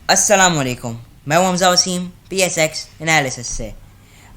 अस्सलाम वालेकुम। मैं हूं हमज़ा वसीम PSX एनालिसिस से।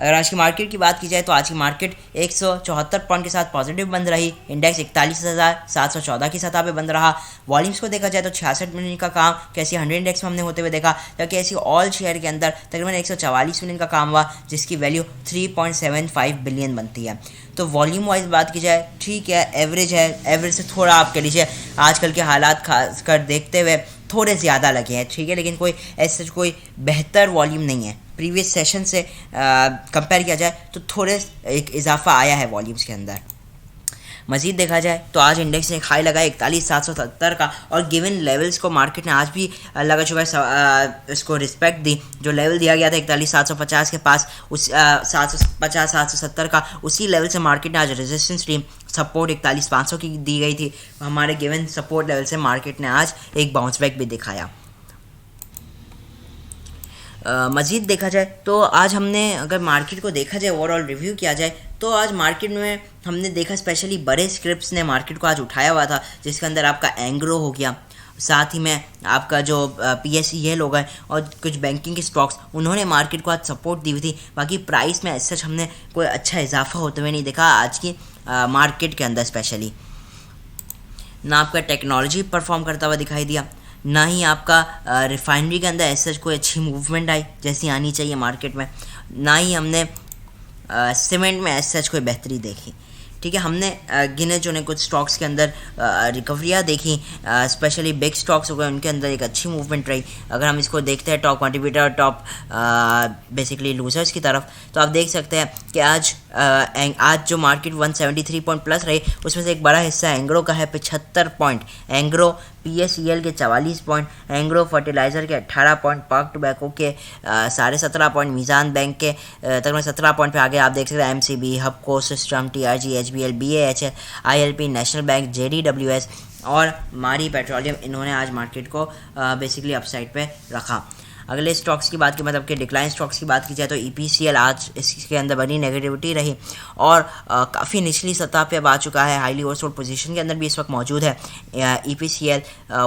अगर आज की मार्केट की बात की जाए तो आज की मार्केट 174 पॉइंट के साथ पॉजिटिव बंद रही। इंडेक्स 41,714 की सतह पे बंद रहा। वॉल्यूम्स को देखा जाए तो 66 मिलियन का काम कैसी 100 इंडेक्स में हमने होते हुए देखा, जबकि ऐसी ऑल शेयर के अंदर तकरीबन 144 मिलियन का काम हुआ, जिसकी वैल्यू 3.75 बिलियन बनती है। तो वॉल्यूम वाइज बात की जाए ठीक है, एवरेज है। एवरेज से थोड़ा आप कह लीजिए आजकल के हालात खासकर देखते हुए थोड़े ज़्यादा लगे हैं, ठीक है, लेकिन कोई ऐसे कोई बेहतर वॉल्यूम नहीं है। प्रीवियस सेशन से कंपेयर किया जाए तो थोड़े एक इजाफा आया है वॉल्यूम्स के अंदर। मज़ीद देखा जाए तो आज इंडेक्स ने एक हाई लगाया 41,770 का, और गिवन लेवल्स को मार्केट ने आज भी लगा चुका है, इसको रिस्पेक्ट दी। जो लेवल दिया गया था 41,750 के पास, उस 750-770 का, उसी लेवल से मार्केट ने आज रेजिस्टेंस ली। सपोर्ट 41,500 की दी गई थी। हमारे गिवन सपोर्ट लेवल से मार्केट ने आज एक बाउंस बैक भी दिखाया। मज़ीद देखा जाए तो आज हमने, अगर मार्केट को देखा जाए, ओवरऑल रिव्यू किया जाए, तो आज मार्केट में हमने देखा स्पेशली बड़े स्क्रिप्ट्स ने मार्केट को आज उठाया हुआ था, जिसके अंदर आपका एंग्रो हो गया, साथ ही में आपका जो PSEL हो गए और कुछ बैंकिंग के स्टॉक्स, उन्होंने मार्केट को आज सपोर्ट दी हुई थी। बाकी प्राइस में सच हमने कोई अच्छा इजाफा होते हुए नहीं देखा आज की मार्केट के अंदर। स्पेशली ना आपका टेक्नोलॉजी परफॉर्म करता हुआ दिखाई दिया, ना ही आपका रिफाइनरी के अंदर ऐसा कोई अच्छी मूवमेंट आई जैसी आनी चाहिए मार्केट में, ना ही हमने सीमेंट में ऐसा कोई बेहतरी देखी। ठीक है, हमने गिने चुने कुछ स्टॉक्स के अंदर रिकवरियाँ देखी, स्पेशली बिग स्टॉक्स हो गए, उनके अंदर एक अच्छी मूवमेंट रही। अगर हम इसको देखते हैं टॉप कंट्रीब्यूटर और टॉप बेसिकली लूजर्स की तरफ, तो आप देख सकते हैं कि आज जो मार्केट 173 पॉइंट प्लस रही, उसमें से एक बड़ा हिस्सा एंग्रो का है, 75 पॉइंट। एंग्रो PSEL के 44 पॉइंट, एंग्रो फर्टिलाइज़र के 18 पॉइंट, पाक टोबैको के 17.5 पॉइंट, मीज़ान बैंक के तकरीबन 17 पॉइंट पे आगे। आप देख सकते हैं MCB, Hubco, system, TRG, HBL, BAHL, ILP, National Bank, JDWS और मारी पेट्रोलियम, इन्होंने आज मार्केट को बेसिकली अपसाइड पे रखा। अगले स्टॉक्स की बात की, मतलब कि डिक्लाइन स्टॉक्स की बात की जाए, तो EPCL आज इसके अंदर बड़ी नेगेटिविटी रही और काफ़ी निचली सतह पे अब आ चुका है। हाईली ओवरसोल्ड पोजीशन के अंदर भी इस वक्त मौजूद है EPCL।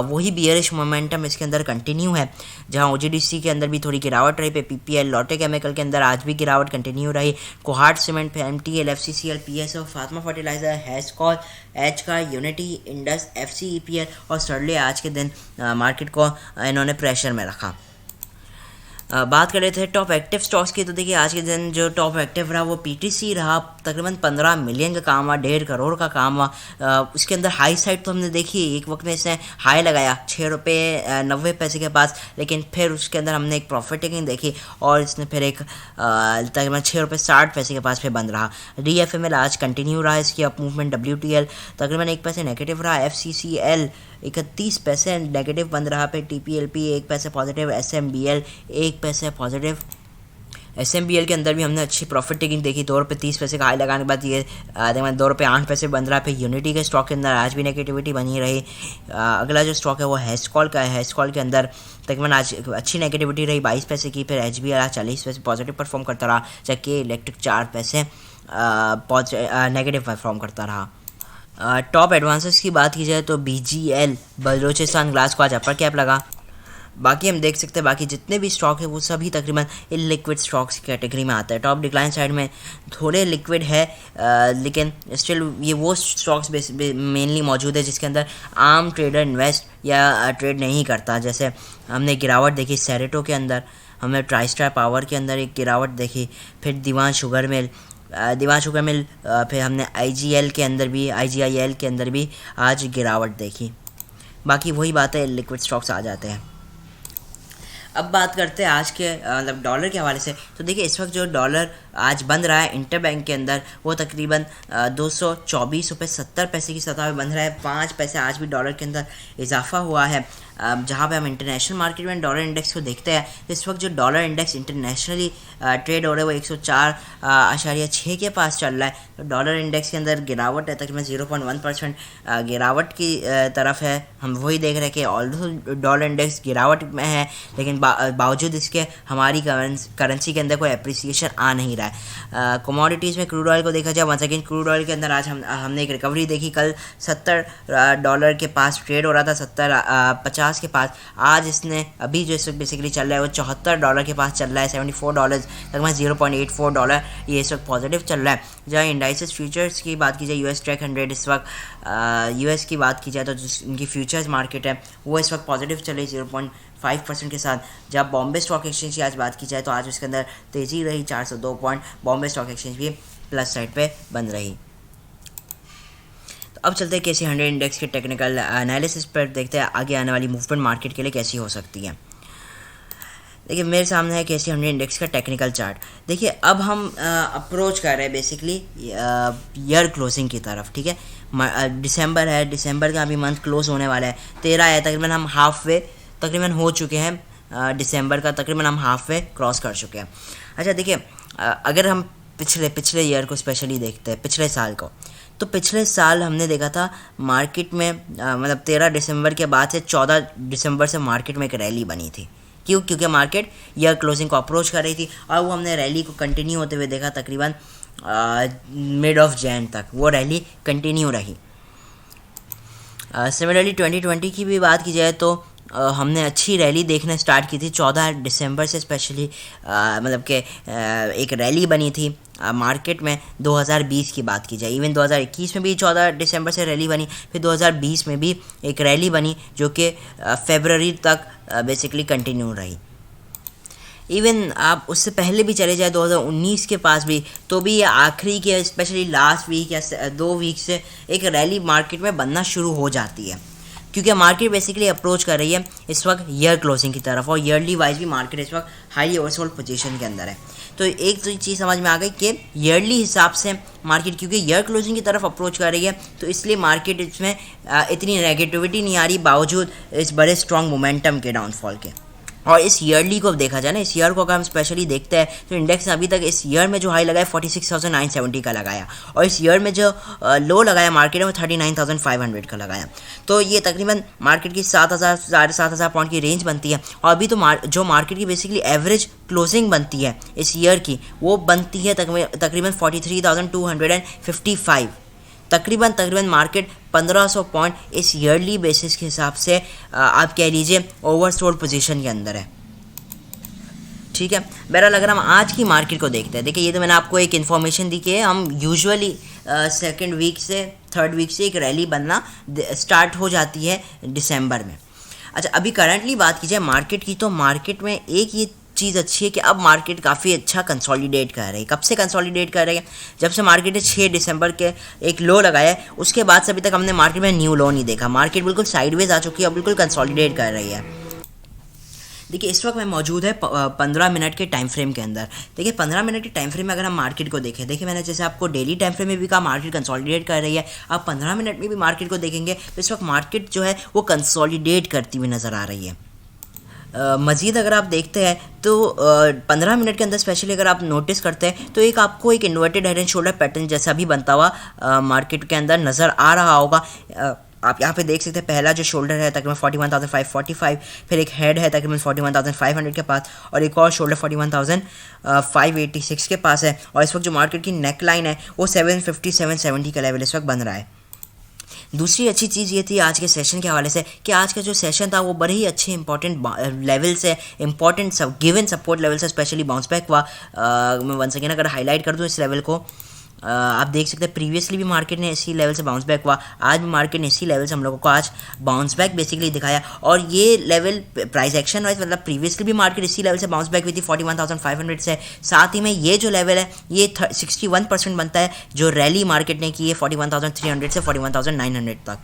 वही बियरिश मोमेंटम इसके अंदर कंटिन्यू है, जहां OGDC के अंदर भी थोड़ी गिरावट रही पे PPL, लॉटे केमिकल के अंदर आज भी गिरावट कंटिन्यू रही। कोहाट सीमेंट पे MTL, FCCL, PSO, Fatima fertilizer, Hascol, एच का, यूनिटी, इंडस, FCEPL और सरले आज के दिन मार्केट को इन्होंने प्रेशर में रखा। बात कर रहे थे टॉप एक्टिव स्टॉक्स की, तो देखिए आज के दिन जो टॉप एक्टिव रहा वो PTC रहा। तकरीबन 15 मिलियन का काम हुआ, 1.5 करोड़ का काम हुआ। उसके अंदर हाई साइड तो हमने देखी, एक वक्त में इसने हाई लगाया 6 रुपये 90 पैसे के पास, लेकिन फिर उसके अंदर हमने एक प्रॉफिट टेकिंग देखी और इसने फिर एक तकरीबन 6 रुपये 60 पैसे के पास फिर बंद रहा। DFML आज कंटिन्यू रहा इसकी अप मूवमेंट। WTL तकरीबन 1 पैसे नेगेटिव रहा। FCCL 31 पैसे नेगेटिव बंद रहा पे। TPLP 1 पैसे पॉजिटिव। SMBL 1 पैसे पॉजिटिव। SMBL के अंदर भी हमने अच्छी प्रॉफिट टेकिंग देखी, 2 रुपये 30 पैसे का हाई लगाने के बाद ये 2 रुपये 8 पैसे बंद रहा पे। यूनिटी के स्टॉक के अंदर आज भी नेगेटिविटी बनी रही। अगला जो स्टॉक है वो हैस्कॉल का है। हैस्कॉल के अंदर तकरीबन आज अच्छी नेगेटिविटी रही 22 पैसे की। फिर HBL 40 पैसे पॉजिटिव परफॉर्म करता रहा, जबकि इलेक्ट्रिक 4 पैसे नेगेटिव परफॉर्म करता रहा। टॉप एडवांसेस की बात की जाए तो BGL बलूचिस्तान ग्लास को आज अपर कैप लगा। बाकी हम देख सकते हैं बाकी जितने भी स्टॉक है वो सभी तकरीबन इलिक्विड स्टॉक्स की कैटेगरी में आता है। टॉप डिक्लाइन साइड में थोड़े लिक्विड है, लेकिन स्टिल ये वो स्टॉक्स मेनली मौजूद है जिसके अंदर आम ट्रेडर इन्वेस्ट या ट्रेड नहीं करता। जैसे हमने गिरावट देखी सेरेटो के अंदर, हमने ट्राइस्टार पावर के अंदर एक गिरावट देखी, फिर दीवान शुगर मिल, फिर हमने IGL के अंदर भी, IGIL के अंदर भी आज गिरावट देखी। बाकी वही बात है, लिक्विड स्टॉक्स आ जाते हैं। अब बात करते हैं आज के मतलब डॉलर के हवाले से, तो देखिए इस वक्त जो डॉलर आज बंद रहा है इंटर बैंक के अंदर वो तकरीबन 224 रुपये 70 पैसे की सतह पे बंद रहा है। 5 पैसे आज भी डॉलर के अंदर इजाफा हुआ है। जहाँ पे हम इंटरनेशनल मार्केट में डॉलर इंडेक्स को देखते हैं, इस वक्त जो डॉलर इंडेक्स इंटरनेशनली ट्रेड हो रहा है वो 104.6 के पास चल रहा है। तो डॉलर इंडेक्स के अंदर गिरावट है, तकरीबन 0.1% गिरावट की तरफ है। हम वही देख रहे हैं कि ऑल्दो डॉलर इंडेक्स गिरावट में है, लेकिन बावजूद इसके हमारी करेंसी के अंदर कोई अप्रिसिएशन आ नहीं रहा है। कमोडिटीज़ में क्रूड ऑयल को देखा जाए, वंस अगेन क्रूड ऑयल के अंदर आज हमने एक रिकवरी देखी। कल $70 के पास ट्रेड हो रहा था, 50 $50 के पास, आज इसने अभी जो इस वक्त बेसिकली चल रहा है वो $74 के पास चल रहा है, $74 तकरीबन $0.84 ये इस वक्त पॉजिटिव चल रहा है। जहाँ इंडाइसेस फ्यूचर्स की बात की जाए, US ट्रैक 100 इस वक्त US की बात की जाए तो इनकी फ्यूचर्स मार्केट है वो इस वक्त पॉजिटिव चल रही 0.5% के साथ। जब बॉम्बे स्टॉक एक्सचेंज की आज बात की जाए तो आज उसके अंदर तेज़ी रही 402 पॉइंट, बॉम्बे स्टॉक एक्सचेंज भी प्लस साइड पे बंद रही। तो अब चलते हैं KC 100 इंडेक्स के टेक्निकल एनालिसिस पर, देखते हैं आगे आने वाली मूवमेंट मार्केट के लिए कैसी हो सकती है। देखिए मेरे सामने है KC 100 इंडेक्स का टेक्निकल चार्ट। देखिए अब हम अप्रोच कर रहे हैं बेसिकली ईयर क्लोजिंग की तरफ, ठीक है। दिसंबर है, दिसंबर का अभी मंथ क्लोज होने वाला है, 13 है, तकरीबन हम हाफ वे तकरीबन हो चुके हैं, दिसंबर का तकरीबन हम हाफ वे क्रॉस कर चुके हैं। अच्छा देखिए अगर हम पिछले ईयर को स्पेशली देखते हैं, पिछले साल को, तो पिछले साल हमने देखा था मार्केट में मतलब 13 दिसंबर के बाद से 14 दिसंबर से मार्केट में एक रैली बनी थी। क्यों? क्योंकि मार्केट ईयर क्लोजिंग को अप्रोच कर रही थी और वो हमने रैली को कंटिन्यू होते हुए देखा तकरीबन मिड ऑफ जैन तक वो रैली कंटिन्यू रही। सिमिलरली 2020 की भी बात की जाए तो हमने अच्छी रैली देखना स्टार्ट की थी 14 दिसंबर से स्पेशली, मतलब कि एक रैली बनी थी मार्केट में। 2020 की बात की जाए, इवन 2021 में भी 14 दिसंबर से रैली बनी, फिर 2020 में भी एक रैली बनी जो कि फरवरी तक बेसिकली कंटिन्यू रही। इवन आप उससे पहले भी चले जाए 2019 के पास भी, तो भी ये आखिरी के स्पेशली लास्ट वीक या 2 वीक से एक रैली मार्केट में बनना शुरू हो जाती है, क्योंकि मार्केट बेसिकली अप्रोच कर रही है इस वक्त ईयर क्लोजिंग की तरफ, और ईयरली वाइज भी मार्केट इस वक्त हाई ओवरसोल्ड पोजीशन के अंदर है। तो एक तो चीज़ समझ में आ गई कि ईयरली हिसाब से मार्केट क्योंकि ईयर क्लोजिंग की तरफ अप्रोच कर रही है, तो इसलिए मार्केट इसमें इतनी नेगेटिविटी नहीं आ रही बावजूद इस बड़े स्ट्रॉन्ग मोमेंटम के डाउनफॉल के। और इस ईयरली को देखा जाए ना, इस ईयर को अगर हम स्पेशली देखते हैं तो इंडेक्स ने अभी तक इस ईयर में जो हाई लगाया 46,970 का लगाया, और इस ईयर में जो लो लगाया मार्केट में 39,500 का लगाया। तो ये तकरीबन मार्केट की 7,000 साढ़े 7,000 पॉइंट की रेंज बनती है। और अभी तो जो मार्केट की बेसिकली एवरेज क्लोजिंग बनती है इस ईयर की, वो बनती है तकरीबन 43,255। तकरीबन मार्केट 1500 पॉइंट इस ईयरली बेसिस के हिसाब से आप कह लीजिए ओवरसोल्ड पोजीशन के अंदर है, ठीक है। बहरहाल अगर हम आज की मार्केट को देखते हैं, देखिए ये तो मैंने आपको एक इन्फॉर्मेशन दी कि हम यूजुअली सेकेंड वीक से थर्ड वीक से एक रैली बनना स्टार्ट हो जाती है दिसंबर में। अच्छा अभी करंटली बात की जाए मार्केट की, तो मार्केट में एक ये चीज़ अच्छी है कि अब मार्केट काफ़ी अच्छा कंसोलिडेट कर रही है। कब से कंसोलिडेट कर रही है? जब से मार्केट ने 6 दिसंबर के एक लो लगाया है, उसके बाद से अभी तक हमने मार्केट में न्यू लो नहीं देखा। मार्केट बिल्कुल साइडवेज आ चुकी है और बिल्कुल कंसोलिडेट कर रही है। देखिए इस वक्त मैं मौजूद है 15 मिनट के टाइम फ्रेम के अंदर। देखिए 15 मिनट के टाइम फ्रेम में अगर हम मार्केट को देखें, देखिए मैंने जैसे आपको डेली टाइम फ्रेम में भी कहा मार्केट कंसोलिडेट कर रही है, आप 15 मिनट में भी मार्केट को देखेंगे तो इस वक्त मार्केट जो है वो कंसोलिडेट करती हुई नज़र आ रही है। मज़ीद अगर आप देखते हैं तो 15 मिनट के अंदर स्पेशली अगर आप नोटिस करते हैं तो एक आपको एक inverted head and shoulder pattern जैसा भी बनता हुआ मार्केट के अंदर नज़र आ रहा होगा। आप यहाँ पे देख सकते हैं पहला जो शोल्डर है तकरीबन 41,545, फिर एक हेड है तकरीबन 41,500 के पास, और एक और शोल्डर 41,586 के पास है। और इस वक्त जो मार्केट की नेक लाइन है वो 750 770 का लेवल इस वक्त बन रहा है। दूसरी अच्छी चीज़ ये थी आज के सेशन के हवाले से कि आज का जो सेशन था वो बड़े ही अच्छे इंपॉर्टेंट लेवल से, इंपॉर्टेंट गिवन सपोर्ट लेवल से स्पेशली बाउंस बैक हुआ। मैं वंस अगेन अगर हाईलाइट कर दूँ इस लेवल को, आप देख सकते हैं प्रीवियसली भी मार्केट ने इसी लेवल से बाउंस बैक हुआ, आज भी मार्केट ने इसी लेवल से हम लोगों को आज बाउंस बैक बेसिकली दिखाया। और ये लेवल प्राइस एक्शन वाइज मतलब प्रीवियसली भी मार्केट इसी लेवल से बाउंस बैक हुई थी 41,500 से। साथ ही में ये जो लेवल है ये 61% बनता है जो रैली मार्केट ने की है 41,300 से 41,900 तक।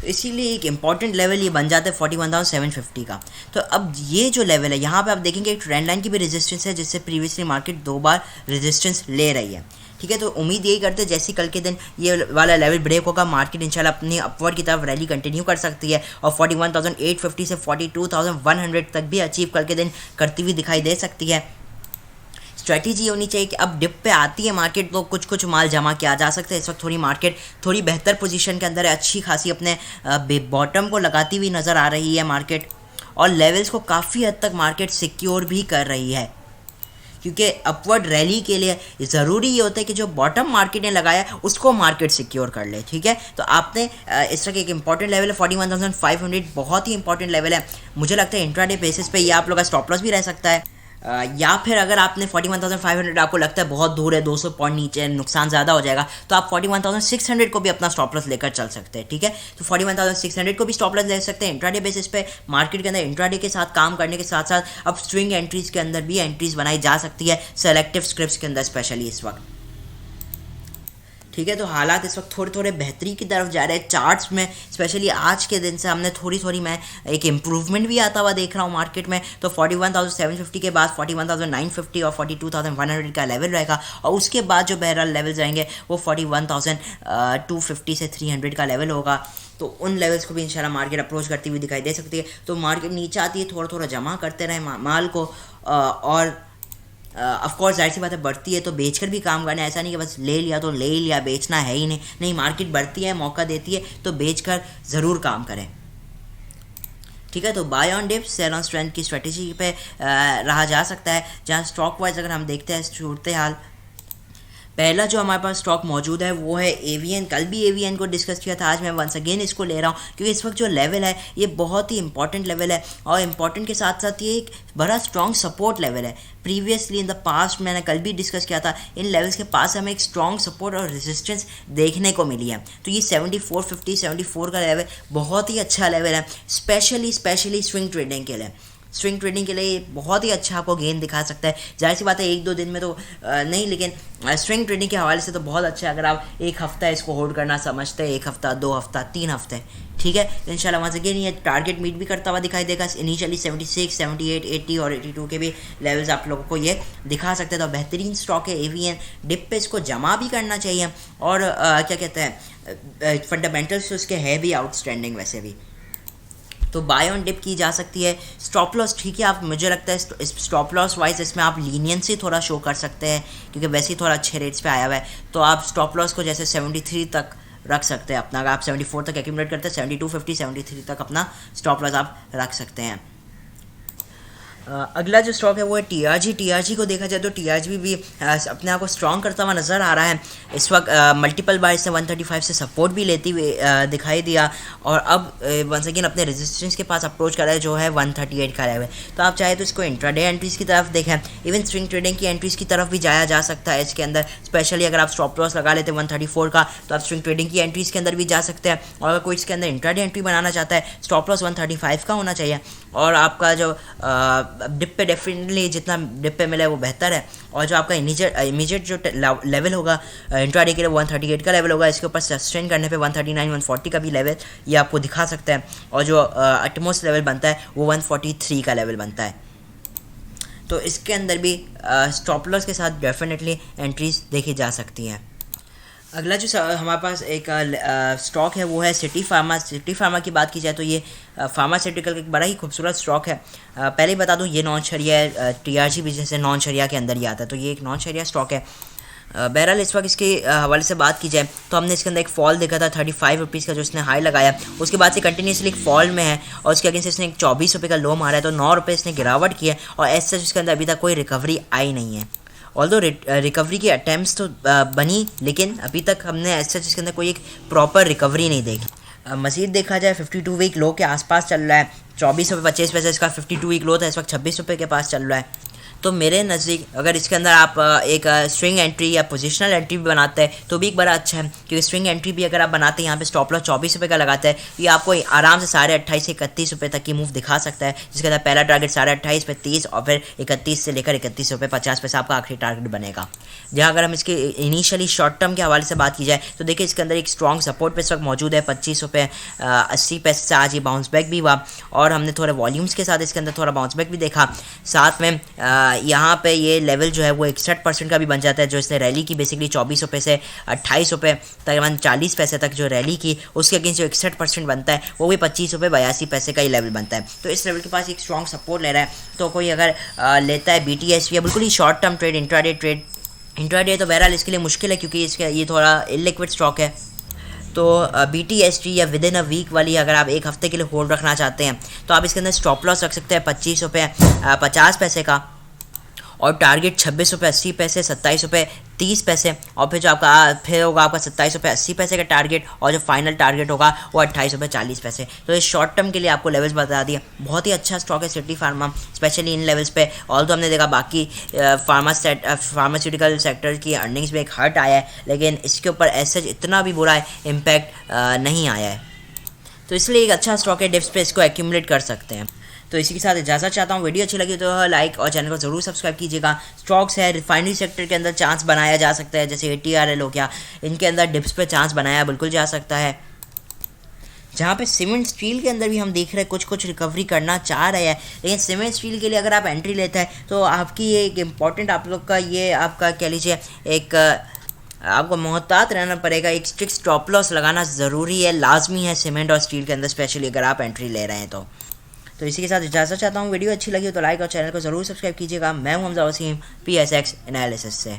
तो इसीलिए एक इंपॉर्टेंट लेवल ये बन जाता है 41,750 का। तो अब ये जो लेवल है यहाँ पे आप देखेंगे एक ट्रेंड लाइन की भी रेजिस्टेंस है जिससे प्रीवियसली मार्केट 2 बार रेजिस्टेंस ले रही है, ठीक है। तो उम्मीद यही करते हैं जैसे कल के दिन ये वाला लेवल ब्रेक होगा मार्केट इंशाल्लाह अपनी अपवर्ड की तरफ रैली कंटिन्यू कर सकती है और 41,850 से 42,100 तक भी अचीव कल के दिन करती हुई दिखाई दे सकती है। स्ट्रेटजी होनी चाहिए कि अब डिप पे आती है मार्केट तो कुछ माल जमा किया जा सकता है। इस वक्त थोड़ी मार्केट थोड़ी बेहतर पोजीशन के अंदर है, अच्छी खासी अपने बॉटम को लगाती हुई नज़र आ रही है मार्केट, और लेवल्स को काफ़ी हद तक मार्केट सिक्योर भी कर रही है क्योंकि अपवर्ड रैली के लिए ज़रूरी ये होता है कि जो बॉटम मार्केट ने लगाया उसको मार्केट सिक्योर कर ले, ठीक है। तो आपने इस तरह के एक इंपॉर्टेंट लेवल है 41,500, बहुत ही इंपॉर्टेंट लेवल है। मुझे लगता है इंट्राडे बेसिस पे ये आप लोग का स्टॉप लॉस भी रह सकता है, या फिर अगर आपने 41,500 आपको लगता है बहुत दूर है, 200 पॉइंट नीचे नुकसान ज़्यादा हो जाएगा, तो आप 41,600 को भी अपना स्टॉप लॉस लेकर चल सकते हैं, ठीक है। तो 41,600 को भी स्टॉप लॉस ले सकते हैं इंट्राडे बेसिस पे। मार्केट के अंदर इंट्राडे के साथ काम करने के साथ साथ अब स्विंग एंट्रीज के अंदर भी एंट्रीज बनाई जा सकती है, सेलेक्टिव स्क्रिप्ट्स के अंदर स्पेशली इस वक्त, ठीक है। तो हालात इस वक्त थोड़े थोड़े बेहतरी की तरफ जा रहे हैं चार्ट्स में, स्पेशली आज के दिन से हमने थोड़ी थोड़ी मैं एक इम्प्रूवमेंट भी आता हुआ देख रहा हूँ मार्केट में। तो 41,750 के बाद 41,950 और 42,100 का लेवल रहेगा, और उसके बाद जो बहरहाल लेवल जाएंगे वो 41,250 से 300 का लेवल होगा। तो उन लेवल्स को भी इंशाल्लाह मार्केट अप्रोच करती हुई दिखाई दे सकती है। तो मार्केट नीचे आती है, थोड़ा थोड़ा जमा करते रहे माल को, और ऑफकोर्स जाहिर सी बात है बढ़ती है तो बेचकर भी काम करना है, ऐसा नहीं कि बस ले लिया तो ले ही लिया, बेचना है ही नहीं, मार्केट बढ़ती है, मौका देती है तो बेचकर ज़रूर काम करें, ठीक है। तो buy on dip sell on strength की स्ट्रेटेजी पे रहा जा सकता है, जहाँ स्टॉक वाइज अगर हम देखते हैं सूरत हाल, पहला जो हमारे पास स्टॉक मौजूद है वो है एवीएन। कल भी एवीएन को डिस्कस किया था, आज मैं वंस अगेन इसको ले रहा हूँ क्योंकि इस वक्त जो लेवल है ये बहुत ही इंपॉर्टेंट लेवल है, और इम्पॉर्टेंट के साथ साथ ये एक बड़ा स्ट्रॉन्ग सपोर्ट लेवल है। प्रीवियसली इन द पास्ट मैंने कल भी डिस्कस किया था, इन लेवल्स के पास हमें एक स्ट्रॉन्ग सपोर्ट और रेजिस्टेंस देखने को मिली है। तो ये 7450 74 का लेवल बहुत ही अच्छा लेवल है, स्पेशली स्विंग ट्रेडिंग के लिए। स्विंग ट्रेडिंग के लिए बहुत ही अच्छा आपको गेन दिखा सकता है। जाहिर सी बात है एक दो दिन में तो नहीं, लेकिन स्विंग ट्रेडिंग के हवाले से तो बहुत अच्छा है अगर आप एक हफ्ता इसको होल्ड करना समझते हैं, एक हफ्ता, 2 हफ्ता, 3 हफ्ते, ठीक है। इंशाल्लाह वहाँ से अगेन ये टारगेट मीट भी करता हुआ दिखाई देगा। इनिशियली 76, 78, 80 और 82 के भी लेवल्स आप लोगों को ये दिखा सकते हैं। तो बेहतरीन स्टॉक है एवीएन, डिप पे इसको जमा भी करना चाहिए, और क्या कहते हैं फंडामेंटल्स तो इसके है भी आउटस्टैंडिंग वैसे भी, तो बाय ऑन डिप की जा सकती है। स्टॉप लॉस ठीक है, आप मुझे लगता है स्टॉप लॉस वाइज इसमें आप लीनियंसी थोड़ा शो कर सकते हैं क्योंकि वैसे ही थोड़ा अच्छे रेट्स पे आया हुआ है। तो आप स्टॉप लॉस को जैसे 73 तक रख सकते हैं अपना, अगर आप 74 तक एक्यूमुलेट करते हैं 7250 73 तक अपना स्टॉप लॉस आप रख सकते हैं। अगला जो स्टॉक है वो है टीआरजी को देखा जाए तो टीआरजी भी अपने आप को स्ट्रॉन्ग करता हुआ नज़र आ रहा है। इस वक्त मल्टीपल बार इसने 135 से सपोर्ट भी लेती हुई दिखाई दिया, और अब वंस अगेन अपने रेजिस्टेंस के पास अप्रोच कर रहा है जो है 138 का लेवल। तो आप चाहे तो इसको इंट्राडे एंट्रीज़ की तरफ देखें, इवन स्विंग ट्रेडिंग की एंट्रीज़ की तरफ भी जाया जा सकता है इसके अंदर। स्पेशली अगर आप स्टॉप लॉस लगा लेते हैं 134 का तो आप स्विंग ट्रेडिंग की एंट्रीज़ के अंदर भी जा सकते हैं, और अगर कोई इसके अंदर इंट्राडे एंट्री बनाना चाहता है स्टॉप लॉस 135 का होना चाहिए, और आपका जो डिप पे डेफिनेटली जितना डिप पे मिला है वो बेहतर है, और जो आपका इमीडिएट जो लेवल होगा इंट्राडे के लिए 138 का लेवल होगा, इसके ऊपर सस्टेन करने पे 139 140 का भी लेवल ये आपको दिखा सकता है, और जो अटमोस्ट लेवल बनता है वो 143 का लेवल बनता है। तो इसके अंदर भी स्टॉप लॉस के साथ डेफिनेटली एंट्रीज देखी जा सकती हैं। अगला जो हमारे पास एक स्टॉक है वो है सिटी फार्मा की बात की जाए तो ये फार्मास्यूटिकल का एक बड़ा ही खूबसूरत स्टॉक है। पहले ही बता दूं ये नॉन शरिया है, टीआरजी भी जैसे नॉन शरिया के अंदर ही आता है, तो ये एक नॉन शरिया स्टॉक है। बहरहाल इस वक्त इसके हवाले से बात की जाए तो हमने इसके अंदर एक फॉल देखा था 35 रुपीज़ का जो इसने हाई लगाया, उसके बाद से कंटिन्यूसली एक फॉल में है, और उसके अगेंस्ट इसने एक 24 रुपये का लो मारा है, तो 9 रुपये इसने गिरावट की है, और ऐसे इसके अंदर अभी तक कोई रिकवरी आई नहीं है। ऑल्दो रिकवरी की अटैम्प्ट्स तो बनी, लेकिन अभी तक हमने ऐसा इसके अंदर कोई एक प्रॉपर रिकवरी नहीं देखी। मज़ीद देखा जाए 52 वीक लो के आसपास चल रहा है, 24 रुपये 25 पैसे इसका 52 वीक लो था, इस वक्त 26 रुपये के पास चल रहा है। तो मेरे नज़दीक अगर इसके अंदर आप एक स्विंग एंट्री या पोजिशनल एंट्री भी बनाते हैं तो भी एक बड़ा अच्छा है, क्योंकि स्विंग एंट्री भी अगर आप बनाते हैं यहाँ पे स्टॉप लॉस 24 रुपये का लगाता है, तो ये आपको आराम से 28.5 से 31 रुपये तक की मूव दिखा सकता है, जिसके अंदर पहला टारगेट 28.5 पे 30 और फिर 31 से लेकर 31 रुपये 50 पैसे आपका आखिरी टारगेट बनेगा। जहाँ अगर हम इसके इनिशियली शॉर्ट टर्म के हवाले से बात की जाए तो देखिए इसके अंदर एक स्ट्रॉन्ग सपोर्ट पे इस वक्त मौजूद है 25 रुपये 80 पैसे से आज ये बाउंस बैक भी हुआ, और हमने थोड़े वॉल्यूम्स के साथ इसके अंदर थोड़ा बाउंस बैक भी देखा। साथ में यहाँ पे ये लेवल जो है वो 61% का भी बन जाता है, जो इसने रैली की बेसिकली 24 रुपये से 28 रुपये तकरीबन 40 पैसे तक जो रैली की, उसके अगेंस्ट जो 61% बनता है वो भी 25 रुपये 82 पैसे का ही लेवल बनता है। तो इस लेवल के पास एक स्ट्रॉन्ग सपोर्ट ले रहा है, तो कोई अगर लेता है BTS या बिल्कुल ही शॉर्ट टर्म ट्रेड इंट्राडे तो बहरहाल इसके लिए मुश्किल है क्योंकि इसका ये थोड़ा इलिक्विड स्टॉक है। तो BTST या विद इन अ वीक वाली अगर आप एक हफ्ते के लिए होल्ड रखना चाहते हैं तो आप इसके अंदर स्टॉप लॉस रख सकते हैं 25 रुपये 50 पैसे का, और टारगेट 26 रुपये 80 पैसे, 27 रुपये 30 पैसे, और फिर जो आपका फिर होगा आपका 27 रुपये 80 पैसे का टारगेट, और जो फाइनल टारगेट होगा वो 28 रुपये 40 पैसे। तो ये शॉर्ट टर्म के लिए आपको लेवल्स बता दिए। बहुत ही अच्छा स्टॉक है city pharma, specially in levels पे। ऑल तो हमने देखा बाकी फार्मास्यूटिकल सेक्टर की अर्निंग्स में एक हर्ट आया है, लेकिन इसके ऊपर ऐसे इतना भी बुरा इम्पैक्ट नहीं आया है। तो इसलिए एक अच्छा स्टॉक है, डिप्स पे इसको एक्यूमुलेट कर सकते हैं। तो इसी के साथ इजाज़त चाहता हूँ। वीडियो अच्छी लगी तो लाइक और चैनल को ज़रूर सब्सक्राइब कीजिएगा। स्टॉक्स है रिफाइनरी सेक्टर के अंदर चांस बनाया जा सकता है, जैसे ATRL हो गया, इनके अंदर डिप्स पे चांस बनाया बिल्कुल जा सकता है। जहाँ पे सीमेंट स्टील के अंदर भी हम देख रहे हैं कुछ रिकवरी करना चाह रहे हैं, लेकिन सीमेंट स्टील के लिए अगर आप एंट्री लेते हैं तो आपकी ये एक इम्पॉर्टेंट आप लोग का ये आपका कह लीजिए एक आपको मोहतात रहना पड़ेगा। एक स्ट्रिक्ट स्टॉप लॉस लगाना ज़रूरी है, लाजमी है सीमेंट और स्टील के अंदर, स्पेशली अगर आप एंट्री ले रहे हैं तो इसी के साथ इजाज़त चाहता हूँ। वीडियो अच्छी लगी तो लाइक और चैनल को ज़रूर सब्सक्राइब कीजिएगा। मैं हूं हमजा वसीम, PSX एनालिसिस से।